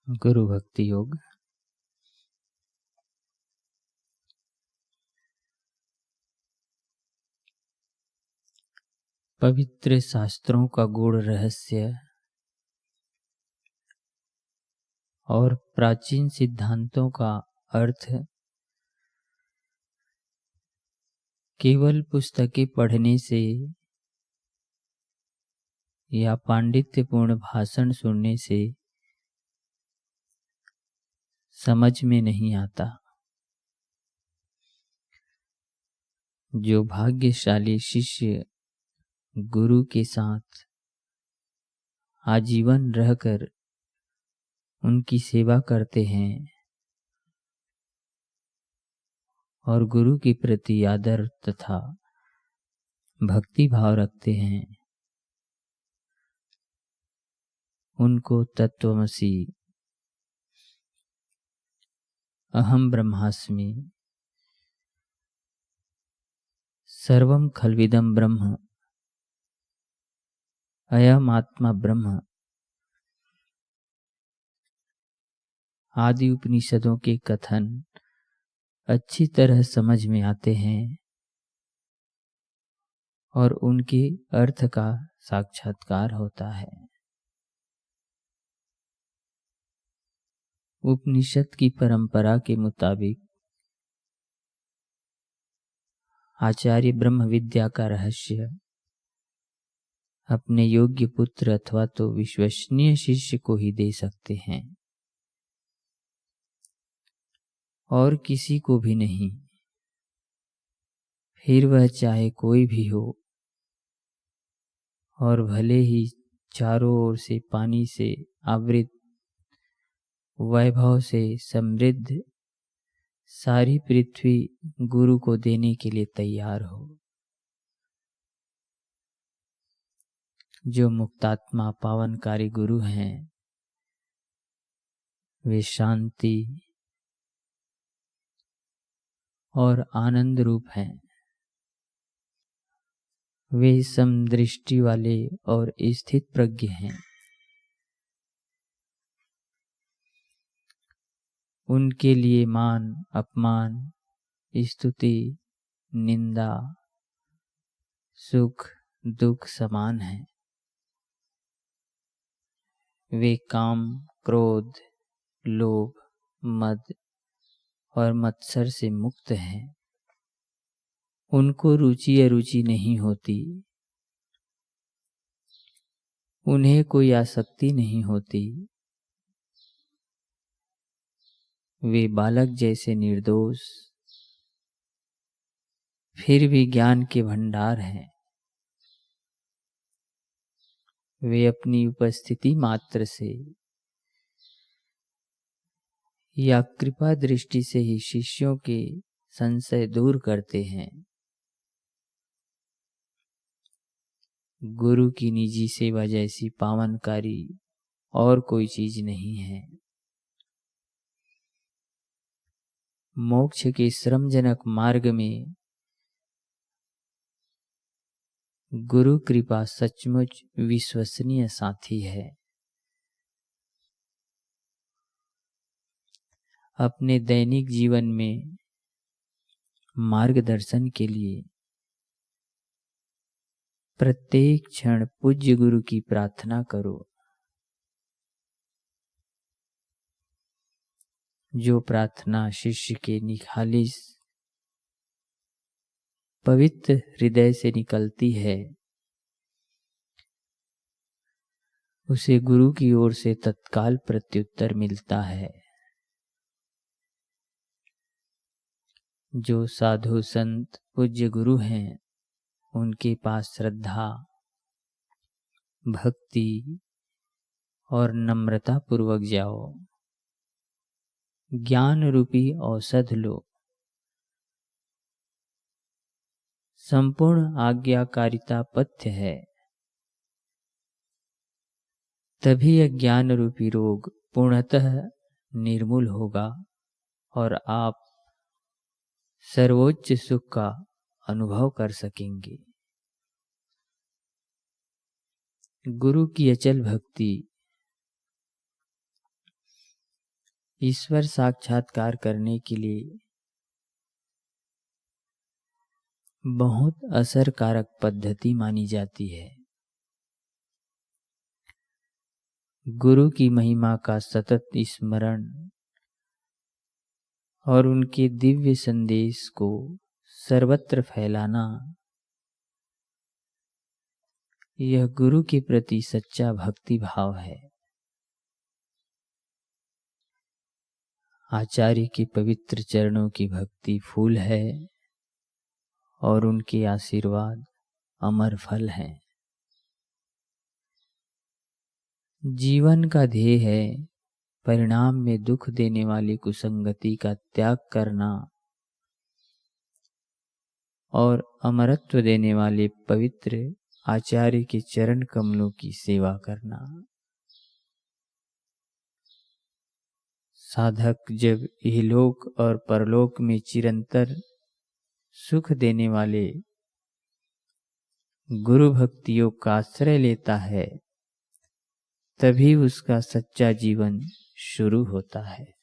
गुरु भक्ति योग। पवित्र शास्त्रों का गूढ़ रहस्य और प्राचीन सिद्धांतों का अर्थ केवल पुस्तकें पढ़ने से या पांडित्यपूर्ण भाषण सुनने से समझ में नहीं आता। जो भाग्यशाली शिष्य गुरु के साथ आजीवन रहकर उनकी सेवा करते हैं और गुरु के प्रति आदर तथा भक्ति भाव रखते हैं, उनको तत्वमसि, अहम ब्रह्मास्मि, सर्वम खल्विदम ब्रह्म, अयम आत्मा ब्रह्म आदि उपनिषदों के कथन अच्छी तरह समझ में आते हैं और उनके अर्थ का साक्षात्कार होता है। उपनिषद की परंपरा के मुताबिक आचार्य ब्रह्म विद्या का रहस्य अपने योग्य पुत्र अथवा तो विश्वसनीय शिष्य को ही दे सकते हैं और किसी को भी नहीं, फिर वह चाहे कोई भी हो और भले ही चारों ओर से पानी से आवृत वैभव से समृद्ध सारी पृथ्वी गुरु को देने के लिए तैयार हो। जो मुक्तात्मा पावनकारी गुरु हैं वे शांति और आनंद रूप हैं। वे समदृष्टि वाले और स्थित प्रज्ञ हैं। उनके लिए मान अपमान, स्तुति निंदा, सुख दुख समान है। वे काम क्रोध लोभ मद और मत्सर से मुक्त हैं। उनको रुचि अरुचि नहीं होती, उन्हें कोई आसक्ति नहीं होती। वे बालक जैसे निर्दोष फिर भी ज्ञान के भंडार हैं। वे अपनी उपस्थिति मात्र से या कृपा दृष्टि से ही शिष्यों के संशय दूर करते हैं। गुरु की निजी सेवा जैसी पावनकारी और कोई चीज नहीं है। मोक्ष के श्रमजनक मार्ग में गुरु कृपा सचमुच विश्वसनीय साथी है। अपने दैनिक जीवन में मार्गदर्शन के लिए प्रत्येक क्षण पूज्य गुरु की प्रार्थना करो। जो प्रार्थना शिष्य के निखालिस पवित्र हृदय से निकलती है उसे गुरु की ओर से तत्काल प्रत्युत्तर मिलता है। जो साधु संत पूज्य गुरु हैं उनके पास श्रद्धा भक्ति और नम्रता पूर्वक जाओ। ज्ञान रूपी औषध लो। संपूर्ण आज्ञाकारिता पथ्य है। तभी अज्ञान रूपी रोग पूर्णतः निर्मूल होगा और आप सर्वोच्च सुख का अनुभव कर सकेंगे। गुरु की अचल भक्ति ईश्वर साक्षात्कार करने के लिए बहुत असरकारक पद्धति मानी जाती है। गुरु की महिमा का सतत स्मरण और उनके दिव्य संदेश को सर्वत्र फैलाना, यह गुरु के प्रति सच्चा भक्ति भाव है। आचार्य के पवित्र चरणों की भक्ति फूल है और उनके आशीर्वाद अमर फल हैं। जीवन का ध्येय है परिणाम में दुख देने वाली कुसंगति का त्याग करना और अमरत्व देने वाले पवित्र आचार्य के चरण कमलों की सेवा करना। साधक जब इहलोक और परलोक में चिरंतर सुख देने वाले गुरु भक्ति योग का आश्रय लेता है, तभी उसका सच्चा जीवन शुरू होता है।